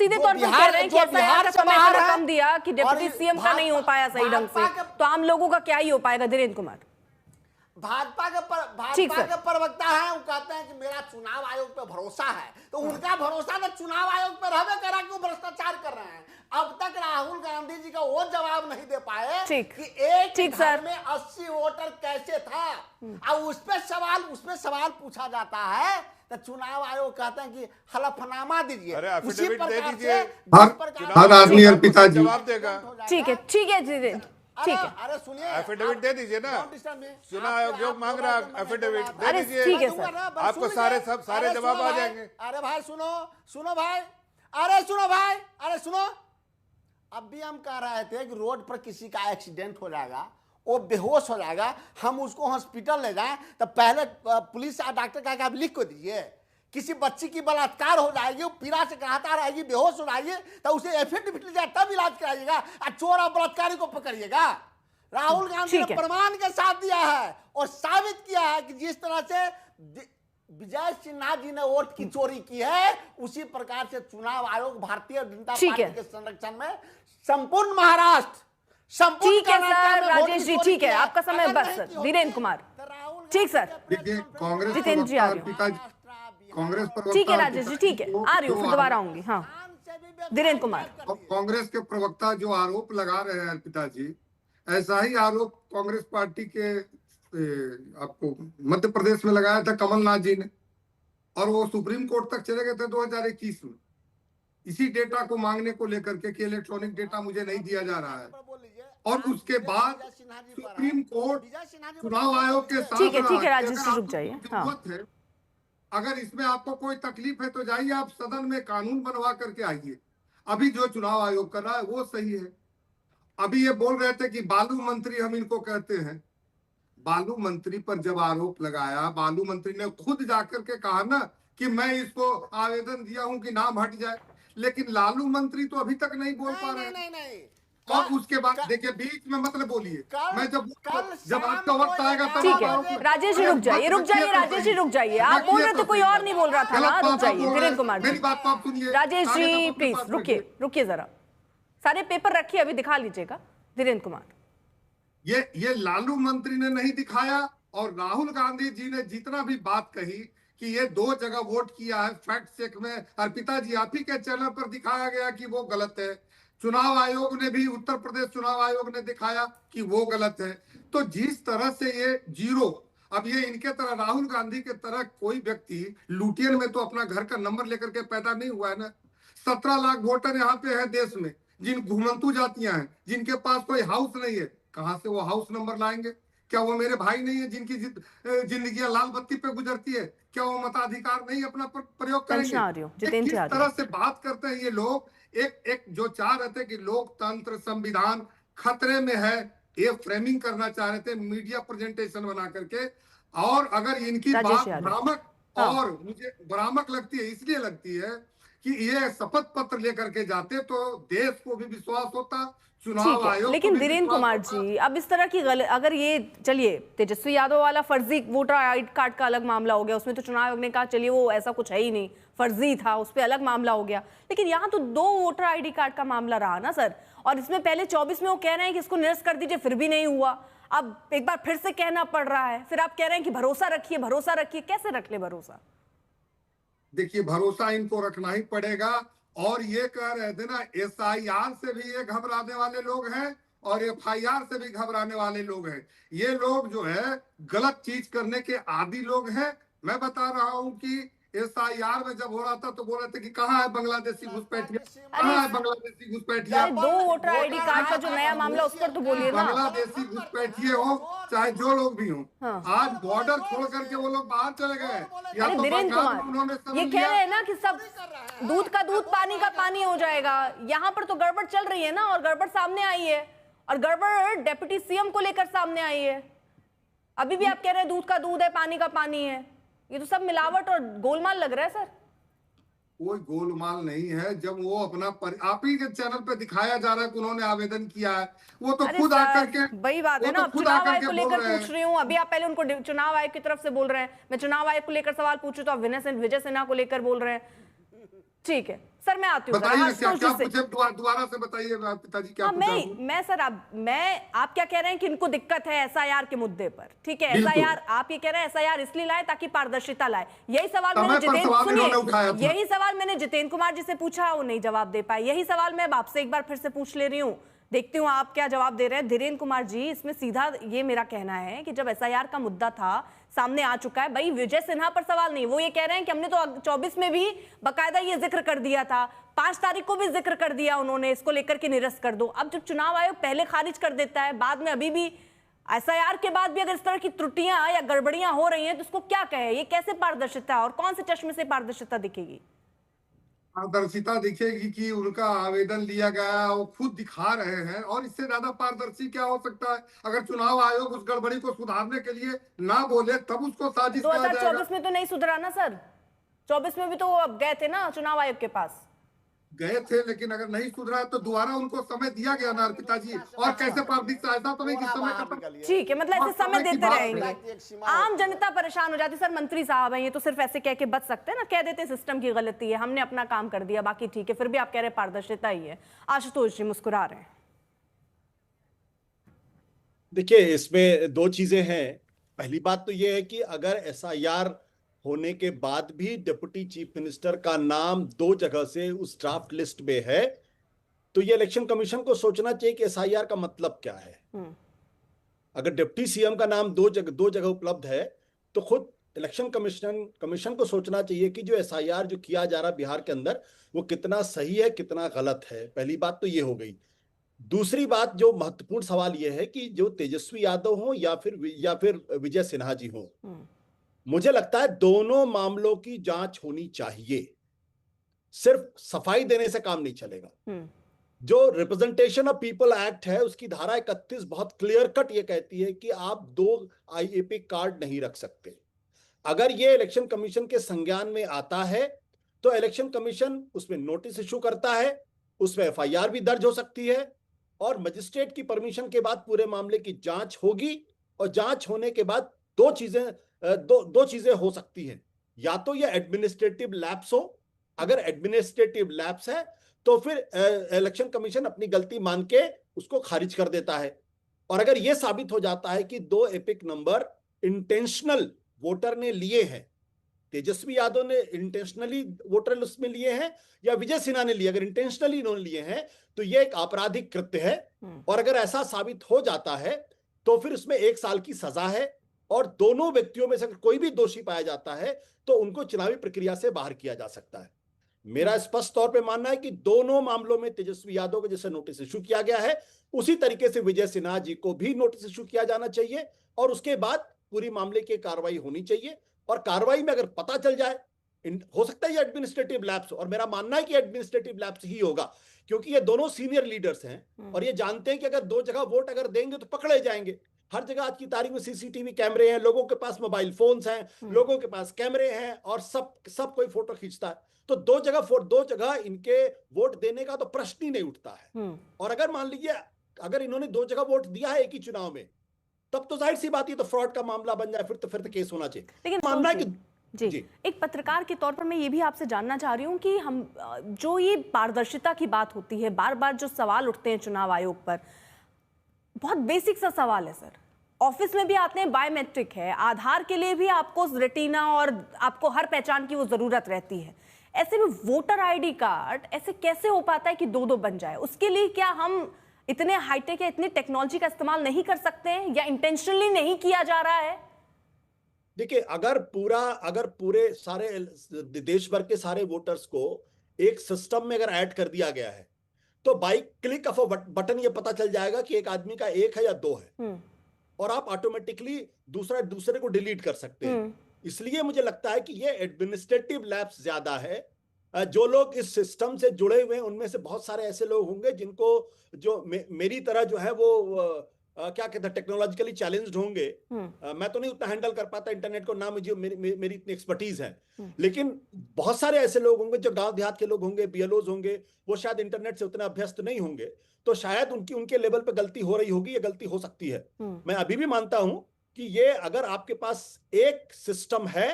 सीधे तौर पर कह रहे हैं कि एफआईआर का समय थोड़ा कम दिया कि डिप्टी सीएम का नहीं हो पाया सही ढंग से, तो आम लोगों का क्या ही हो पाएगा। धीरेन्द्र कुमार, भाजपा के प्रवक्ता है, वो कहते हैं कि मेरा चुनाव आयोग पे भरोसा है, तो उनका भरोसा तो चुनाव आयोग पे रहबे करा कि वो भ्रष्टाचार कर रहे हैं। अब तक राहुल गांधी जी का वो जवाब नहीं दे पाए कि एक घर में 80 वोटर कैसे था, और उसपे सवाल पूछा जाता है तो चुनाव आयोग कहते हैं कि हलफनामा दीजिए, उसी प्रकार से हर आदमी अर्पिता जी जवाब देगा। ठीक है ठीक है ठीक है, अरे सुनिए, एफिडेविट दे दीजिए ना, चुनाव आयोग जो मांग रहा है एफिडेविट दे दीजिए, ठीक है सर, आपको सारे जवाब आ जाएंगे। अरे भाई सुनो भाई, अरे सुनो, अब भी हम कह रहे थे कि रोड पर किसी का एक्सीडेंट हो जाएगा, वो बेहोश हो जाएगा, हम उसको हॉस्पिटल ले जाएं तो पहले पुलिस या डॉक्टर का आप लिख को दीजिए। किसी बच्ची की बलात्कार हो जाएगी, वो पीड़ा से कराता रहेगी, बेहोश हो जाएगी, तो उसे एफिडेविट ले जाए तब इलाज कराइएगा, और चोर और बलात्कारी को पकड़िएगा। राहुल गांधी ने प्रमाण के साथ दिया है और साबित किया है कि जिस तरह से विजय सिन्हा जी ने वोट की चोरी की है, उसी प्रकार से चुनाव आयोग भारतीय जनता पार्टी के संरक्षण में संपूर्ण महाराष्ट्र, ठीक है सर। राजेश जी ठीक है, आपका समय बस सर। धीरेन्द्र कुमार, ठीक सर। देखिए कांग्रेस जितेंद्र जी आ कांग्रेस पर ठीक है राजेश जी ठीक है, आ रही हूँ, फिर दोबारा आऊंगी। हाँ धीरेन्द्र कुमार, कांग्रेस के प्रवक्ता जो आरोप लगा रहे हैं अर्पिता जी, ऐसा ही आरोप कांग्रेस पार्टी के आपको मध्य प्रदेश में लगाया था कमलनाथ जी ने, और वो सुप्रीम कोर्ट तक चले गए थे 2021 में इसी डेटा को मांगने को लेकर के कि इलेक्ट्रॉनिक डेटा मुझे नहीं दिया जा रहा है, और उसके बाद सुप्रीम कोर्ट चुनाव आयोग के साथ ठीक है राजेश जी रुक जाइए। हाँ, अगर इसमें आपको कोई तकलीफ है तो जाइए आप सदन में कानून बनवा करके आइए। अभी जो चुनाव आयोग कर रहा है वो सही है। अभी ये बोल रहे थे कि बालू मंत्री हम इनको कहते हैं। बालू मंत्री पर जब आरोप लगाया, बालू मंत्री ने खुद जाकर के कहा ना कि मैं इसको आवेदन दिया हूं कि नाम हट जाए, लेकिन लालू मंत्री तो अभी तक नहीं बोल पा रहे। नहीं। और उसके बाद देखिए बीच में मतलब बोलिए, मैं जब आपका वक्त आएगा तब ठीक है राजेश जी रुक जाइए राजेश जी रुक जाइए। आप बोल रहे थे, कोई और नहीं बोल रहा था ना, रुक जाइए। धीरेन्द्र कुमार मेरी बात तो आप सुनिए। राजेश जी प्लीज रुकिए जरा, सारे पेपर रखिए, अभी दिखा लीजिएगा। धीरेन्द्र कुमार, ये लालू मंत्री ने नहीं दिखाया, और राहुल गांधी जी ने जितना भी बात कही कि ये 2 जगह वोट किया है, फैक्ट चेक में अर्पिता जी आप ही के चैनल पर दिखाया गया कि वो गलत है। चुनाव आयोग ने भी, उत्तर प्रदेश चुनाव आयोग ने दिखाया कि वो गलत है। तो जिस तरह से ये जीरो, अब ये इनके तरह राहुल गांधी के तरह कोई व्यक्ति लुटियन में तो अपना घर का नंबर लेकर के पैदा नहीं हुआ है ना। 17 लाख वोटर यहाँ पे है देश में, जिन घुमंतु जातियां हैं, जिनके पास कोई हाउस नहीं है, कहां से वो हाउस नंबर लाएंगे? क्या वो मेरे भाई नहीं है जिनकी जिंदगियां लाल बत्ती पे गुजरती है? क्या वो मताधिकार नहीं अपना प्रयोग करेंगे? किस तरह से बात करते हैं ये लोग। एक जो चाह रहे थे कि लोकतंत्र संविधान खतरे में है, ये फ्रेमिंग करना चाह रहे थे मीडिया प्रेजेंटेशन बना करके। और अगर इनकी बात भ्रामक, और मुझे भ्रामक लगती है, इसलिए लगती है कि ये शपथ पत्र लेकर के जाते तो देश को भी विश्वास होता, चुनाव आयोग। लेकिन धीरेन्द्र कुमार जी, अब इस तरह की अगर ये, चलिए तेजस्वी यादव वाला फर्जी वोटर आई कार्ड का अलग मामला हो गया, उसमें तो चुनाव आयोग ने कहा चलिए वो ऐसा कुछ है ही नहीं, फर्जी था, उस पर अलग मामला हो गया। लेकिन यहाँ तो 2 वोटर आईडी कार्ड का मामला रहा ना सर, और इसमें पहले 24 में वो कह रहे हैं कि इसको निरस्त कर दीजिए, फिर भी नहीं हुआ। अब एक बार फिर से कहना पड़ रहा है, फिर आप कह रहे हैं कि भरोसा रखिए। कैसे रख ले भरोसा? देखिए भरोसा इनको रखना ही पड़ेगा। और ये कह रहे थे ना, SIR से भी ये घबराने वाले लोग हैं और FIR से भी घबराने वाले लोग हैं। ये लोग जो है गलत चीज करने के आदी लोग हैं। मैं बता रहा हूं कि SIR में जब हो रहा था तो बोल रहे थे कि कहाँ है बांग्लादेशी घुसपैठिया, कहाँ है बांग्लादेशी घुसपैठिया। 2 वोटर आईडी कार्ड का जो नया मामला, उस पर तो बोलिए ना। बांग्लादेशी घुसपैठिए हो चाहे जो लोग भी हो, आज बॉर्डर छोड़ करके वो लोग बाहर चले गए। धीरेन्द्र कुमार, ये कह रहे हैं ना कि सब दूध का दूध पानी का पानी हो जाएगा। यहाँ पर तो गड़बड़ चल रही है ना, और गड़बड़ सामने आई है, और गड़बड़ डिप्टी सीएम को लेकर सामने आई है। अभी भी आप कह रहे हैं दूध का दूध है, पानी का पानी है। ये तो सब मिलावट और गोलमाल लग रहा है सर। कोई गोलमाल नहीं है। जब वो अपना आप ही के चैनल पे दिखाया जा रहा है कि उन्होंने आवेदन किया है, वो तो खुद आकर के, वही बात है ना। चुनाव आयोग को लेकर पूछ रही हूँ, अभी आप पहले उनको चुनाव आयोग की तरफ से बोल रहे हैं, मैं चुनाव आयोग को लेकर सवाल पूछूं तो आप विजय सिन्हा को लेकर बोल रहे हैं। ठीक है सर, मैं आती हूँ बताइए क्या आशुतोष क्या जी से। पूछे, दोबारा से बताइए पिताजी क्या हाँ, पूछा हूँ? मैं सर, आप क्या कह रहे हैं कि इनको दिक्कत है एसआईआर के मुद्दे पर, ठीक है। बिल्कुल। एसआईआर, आप ये कह रहे हैं एसआईआर इसलिए लाए ताकि पारदर्शिता लाए। यही सवाल समय मैंने पर सवाल इन्होंने उठाया था। यही सवाल मैंने जितेंद्र कुमार जी से पूछा, वो नहीं जवाब दे पाए। यही सवाल मैं अब आपसे एक बार फिर से पूछ ले रही हूँ, देखती हूँ आप क्या जवाब दे रहे हैं। धीरेन्द्र कुमार जी, इसमें सीधा ये मेरा कहना है कि जब एसआईआर का मुद्दा था, सामने आ चुका है, भाई विजय सिन्हा पर सवाल नहीं, वो ये कह रहे हैं कि हमने तो 24 में भी बकायदा ये जिक्र कर दिया था, 5 तारीख को भी जिक्र कर दिया उन्होंने, इसको लेकर के निरस्त कर दो। अब जब चुनाव आयोग पहले खारिज कर देता है, बाद में अभी भी एसआईआर के बाद भी अगर इस तरह की त्रुटियां या गड़बड़ियां हो रही हैं, तो उसको क्या कहे? ये कैसे पारदर्शिता, और कौन से चश्मे से पारदर्शिता दिखेगी? पारदर्शिता दिखेगी कि उनका आवेदन लिया गया, वो खुद दिखा रहे हैं, और इससे ज्यादा पारदर्शी क्या हो सकता है? अगर चुनाव आयोग उस गड़बड़ी को सुधारने के लिए ना बोले तब उसको साजिश कहा जाएगा। 2024 में तो नहीं सुधरा ना सर, 24 में भी तो वो अब गए थे ना चुनाव आयोग के पास। गए थे, लेकिन अगर नहीं सुधरा तो दोबारा उनको समय दिया गया ना पिताजी। और कैसे पारदर्शिता, ऐसा तो नहीं कि समय खत्म। ठीक है, मतलब ऐसे समय देते बात रहेंगे, आम जनता परेशान हो जाती। सर मंत्री साहब हैं, ये तो सिर्फ ऐसे कह के बच सकते हैं ना, कह देते सिस्टम की गलती है, हमने अपना काम कर दिया, बाकी ठीक है। फिर भी आप कह रहे हैं पारदर्शिता ही है। आशुतोष जी मुस्कुरा रहे हैं। देखिए, इसमें दो चीजें हैं। पहली बात तो यह है कि अगर एसआईआर होने के बाद भी डिप्टी चीफ मिनिस्टर का नाम 2 जगह से उस ड्राफ्ट लिस्ट में है, तो ये इलेक्शन कमीशन को सोचना चाहिए कि एसआईआर का मतलब क्या है। अगर डिप्टी सीएम का नाम 2 जगह उपलब्ध है, तो खुद इलेक्शन कमीशन को सोचना चाहिए कि जो एसआईआर जो किया जा रहा है बिहार के अंदर, वो कितना सही है, कितना गलत है। पहली बात तो ये हो गई। दूसरी बात जो महत्वपूर्ण सवाल यह है कि जो तेजस्वी यादव हो या फिर विजय सिन्हा जी हो, मुझे लगता है दोनों मामलों की जांच होनी चाहिए। सिर्फ सफाई देने से काम नहीं चलेगा। जो रिप्रेजेंटेशन ऑफ पीपल एक्ट है, उसकी धारा 31 बहुत क्लियर कट ये कहती है कि आप 2 आईएपी कार्ड नहीं रख सकते। अगर ये इलेक्शन कमीशन के संज्ञान में आता है, तो इलेक्शन कमीशन उसमें नोटिस इशू करता है, उसमें एफआईआर भी दर्ज हो सकती है, और मजिस्ट्रेट की परमिशन के बाद पूरे मामले की जांच होगी। और जांच होने के बाद दो चीजें हो सकती हैं। या तो ये एडमिनिस्ट्रेटिव लैप्स हो, अगर एडमिनिस्ट्रेटिव लैप्स है तो फिर इलेक्शन कमीशन अपनी गलती मान के उसको खारिज कर देता है। और अगर यह साबित हो जाता है कि 2 एपिक नंबर इंटेंशनल वोटर ने लिए हैं, तेजस्वी यादव ने इंटेंशनली वोटर लिस्ट में लिए हैं या विजय सिन्हा ने लिए, अगर इंटेंशनली इन्होंने लिए हैं, तो यह एक आपराधिक कृत्य है। और अगर ऐसा साबित हो जाता है तो फिर उसमें 1 साल की सजा है, और दोनों व्यक्तियों में से अगर कोई भी दोषी पाया जाता है तो उनको चुनावी प्रक्रिया से बाहर किया जा सकता है। मेरा स्पष्ट तौर पे मानना है कि दोनों मामलों में तेजस्वी यादव को जैसे नोटिस इशू किया गया है, उसी तरीके से विजय सिन्हा जी को भी नोटिस इशू किया जाना चाहिए, और उसके बाद पूरी मामले की कार्रवाई होनी चाहिए। और कार्रवाई में अगर पता चल जाए, हो सकता है ये एडमिनिस्ट्रेटिव लैप्स, और मेरा मानना है कि एडमिनिस्ट्रेटिव लैप्स ही होगा, क्योंकि ये दोनों सीनियर लीडर्स हैं और ये जानते हैं कि अगर 2 जगह वोट अगर देंगे तो पकड़े जाएंगे। हर जगह आज की तारीख में सीसीटीवी कैमरे हैं, लोगों के पास मोबाइल फोन्स हैं, लोगों के पास कैमरे हैं, और सब कोई फोटो खींचता है। तो 2 जगह इनके वोट देने का तो प्रश्न ही नहीं उठता है। और अगर मान लीजिए अगर इन्होंने 2 जगह वोट दिया है एक ही चुनाव में, तब तो जाहिर सी बात है तो फ्रॉड का मामला बन जाए, फिर तो केस होना चाहिए। लेकिन मानना है कि जी, एक पत्रकार के तौर पर मैं ये भी आपसे जानना चाह रही हूँ कि हम जो ये पारदर्शिता की बात होती है, बार बार जो सवाल उठते हैं चुनाव आयोग पर, बहुत बेसिक सा सवाल है सर। ऑफिस में भी आते हैं, बायोमेट्रिक है, आधार के लिए भी आपको रेटिना और आपको हर पहचान की वो जरूरत रहती है। ऐसे में वोटर आईडी कार्ड ऐसे कैसे हो पाता है कि 2 बन जाए? उसके लिए क्या हम इतने हाईटेक या इतनी टेक्नोलॉजी का इस्तेमाल नहीं कर सकते हैं, या इंटेंशनली नहीं किया जा रहा है? देखिए, अगर पूरे सारे देश भर के सारे वोटर्स को एक सिस्टम में अगर ऐड कर दिया गया है, तो by click of a button ये पता चल जाएगा कि एक आदमी का 1 है या 2 है, और आप ऑटोमेटिकली दूसरे को डिलीट कर सकते हैं। इसलिए मुझे लगता है कि ये एडमिनिस्ट्रेटिव लैप्स ज्यादा है। जो लोग इस सिस्टम से जुड़े हुए हैं उनमें से बहुत सारे ऐसे लोग होंगे जिनको जो मेरी तरह जो है वो क्या कहते हैं टेक्नोलॉजिकली चैलेंज्ड होंगे। मैं तो नहीं उतना हैंडल कर पाता इंटरनेट को, ना मुझे मेरी इतनी एक्सपर्टीज है, लेकिन बहुत सारे ऐसे लोग होंगे जो गांव देहात के लोग होंगे, बीएलओज होंगे, वो शायद इंटरनेट से उतना अभ्यस्त नहीं होंगे, तो शायद उनके लेवल पे गलती हो रही होगी, या गलती हो सकती है। मैं अभी भी मानता हूं कि ये अगर आपके पास एक सिस्टम है,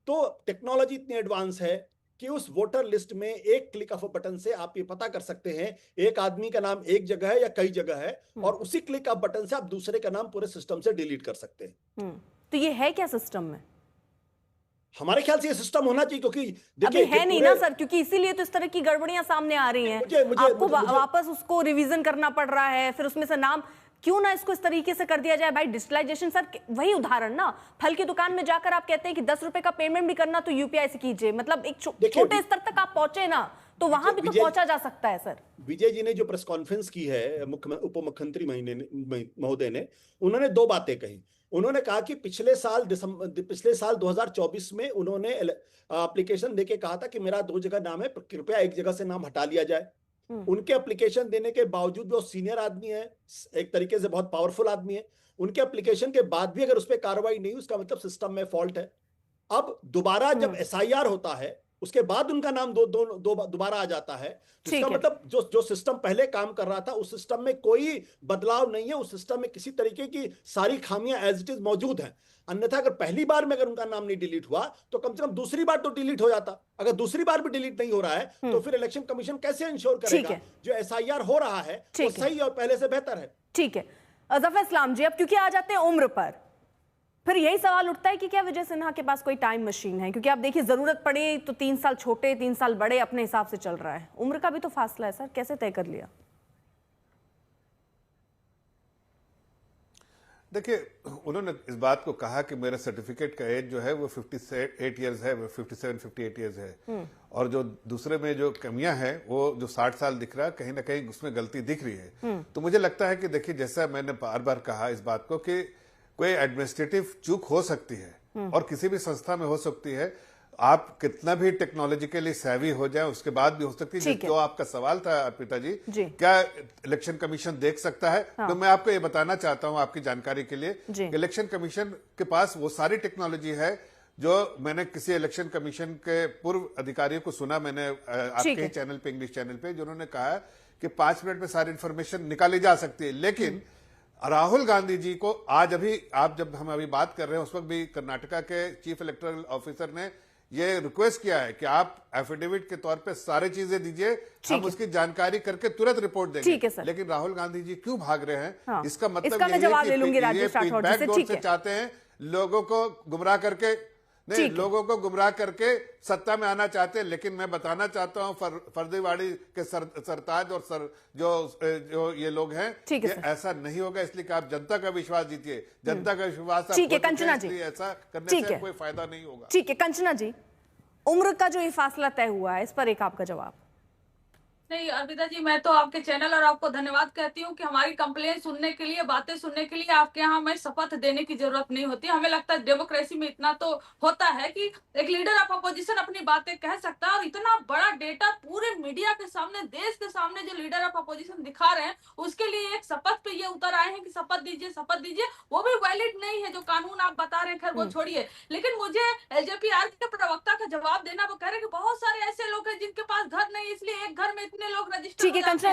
तो टेक्नोलॉजी इतनी एडवांस है कि उस वोटर लिस्ट में एक क्लिक ऑफ अ बटन से आप ये पता कर सकते हैं एक आदमी का नाम एक जगह है या कई जगह है, और उसी क्लिक ऑफ बटन से आप दूसरे का नाम पूरे सिस्टम से डिलीट कर सकते हैं। तो ये है क्या सिस्टम में? हमारे ख्याल से ये सिस्टम होना चाहिए, क्योंकि अभी देखिए है नहीं ना सर, क्योंकि इसीलिए तो इस तरह की गड़बड़ियां सामने आ रही हैं। आपको वापस उसको रिवीजन करना पड़ रहा है, फिर उसमें से नाम क्यों ना इसको इस तरीके से कर दिया जाए भाई, डिजिटलाइजेशन। सर वही उदाहरण ना, फल की दुकान में जाकर आप कहते हैं कि 10 रुपए का पेमेंट भी करना तो यूपीआई से कीजिए, मतलब एक छोटे स्तर तक आप पहुंचे ना तो वहां भी तो पहुंचा जा सकता है। सर विजय जी ने जो प्रेस कॉन्फ्रेंस की है उप मुख्यमंत्री महोदय ने, उन्होंने दो बातें कही। उन्होंने कहा कि पिछले साल 2024 में उन्होंने एप्लीकेशन देके कहा था कि मेरा 2 जगह नाम है, कृपया एक जगह से नाम हटा लिया जाए। उनके एप्लीकेशन देने के बावजूद वो सीनियर आदमी है, एक तरीके से बहुत पावरफुल आदमी है, उनके एप्लीकेशन के बाद भी अगर उस पर कार्रवाई नहीं हुई, उसका मतलब सिस्टम में फॉल्ट है। अब दोबारा जब एसआईआर होता है उसके बाद उनका नाम दोबारा आ जाता है, तो इसका मतलब जो सिस्टम पहले काम कर रहा था उस सिस्टम में कोई बदलाव नहीं है, उस सिस्टम में किसी तरीके की सारी खामियां एज इट इज मौजूद हैं। अन्यथा अगर पहली बार में अगर उनका नाम नहीं डिलीट हुआ तो कम से कम दूसरी बार तो डिलीट हो जाता। अगर दूसरी बार भी डिलीट नहीं हो रहा है तो फिर इलेक्शन कमीशन कैसे इंश्योर करेगा जो एसआईआर हो रहा है वो सही और पहले से बेहतर है? ठीक है जफर इस्लाम जी, अब क्योंकि आ जाते हैं उम्र पर, फिर यही सवाल उठता है कि क्या विजय सिन्हा के पास कोई टाइम मशीन है? क्योंकि आप देखिए जरूरत पड़े तो 3 साल छोटे 3 साल बड़े अपने हिसाब से चल रहा है, उम्र का भी तो फासला है सर, कैसे तय कर लिया? देखिए, उन्होंने इस बात को कहा कि मेरा सर्टिफिकेट का एज जो है वो 58 इयर्स है, वो 57-58 इयर्स है, और जो दूसरे में जो कमियां हैं वो जो 60 साल दिख रहा है, कहीं ना कहीं उसमें गलती दिख रही है। तो मुझे लगता है कि देखिए, जैसा मैंने बार बार कहा इस बात को कि कोई एडमिनिस्ट्रेटिव चूक हो सकती है और किसी भी संस्था में हो सकती है। आप कितना भी टेक्नोलॉजिकली सेवी हो जाए उसके बाद भी हो सकती है। जो आपका सवाल था अर्पिता जी, क्या इलेक्शन कमीशन देख सकता है? तो मैं आपको ये बताना चाहता हूं आपकी जानकारी के लिए, इलेक्शन कमीशन के पास वो सारी टेक्नोलॉजी है जो मैंने किसी इलेक्शन कमीशन के पूर्व अधिकारियों को सुना, मैंने आपके ही चैनल पे, इंग्लिश चैनल पे, जिन्होंने कहा कि 5 मिनट में सारी इंफॉर्मेशन निकाली जा सकती है। लेकिन राहुल गांधी जी को आज अभी जब हम अभी बात कर रहे हैं उस वक्त भी कर्नाटका के चीफ इलेक्टोरल ऑफिसर ने ये रिक्वेस्ट किया है कि आप एफिडेविट के तौर पे सारी चीजें दीजिए, हम उसकी जानकारी करके तुरंत रिपोर्ट देंगे। लेकिन राहुल गांधी जी क्यों भाग रहे हैं? इसका मतलब ये फीडबैक से चाहते हैं लोगों को गुमराह करके, नहीं, लोगों को गुमराह करके सत्ता में आना चाहते हैं। लेकिन मैं बताना चाहता हूं फर्जीवाड़ी के सरताज और जो ये लोग हैं, ये ऐसा नहीं होगा। इसलिए कि आप जनता का विश्वास जीतिए, जनता का विश्वास ऐसा करने से कोई फायदा नहीं होगा। ठीक है कंचना जी, उम्र का जो ये फासला तय हुआ है इस पर एक आपका जवाब। नहीं अर्पिता जी, मैं तो आपके चैनल और आपको धन्यवाद कहती हूँ कि हमारी कंप्लेन सुनने के लिए, बातें सुनने के लिए आपके यहाँ हमें शपथ देने की जरूरत नहीं होती। हमें लगता है डेमोक्रेसी में इतना तो होता है कि एक लीडर ऑफ अपोजिशन अपनी बातें कह सकता है, और इतना बड़ा डेटा पूरे मीडिया के सामने, देश के सामने जो लीडर ऑफ अपोजिशन दिखा रहे हैं, उसके लिए एक शपथ पे ये उतर आए हैं कि शपथ दीजिए, शपथ दीजिए। वो भी वैलिड नहीं है जो कानून आप बता रहे हैं, खैर वो छोड़िए। लेकिन मुझे एलजेपीआर के प्रवक्ता का जवाब देना, वो कह रहे हैं कि बहुत सारे ऐसे लोग हैं जिनके पास घर नहीं, इसलिए एक घर में इतने लोग रजिस्टर। ठीक है कंचना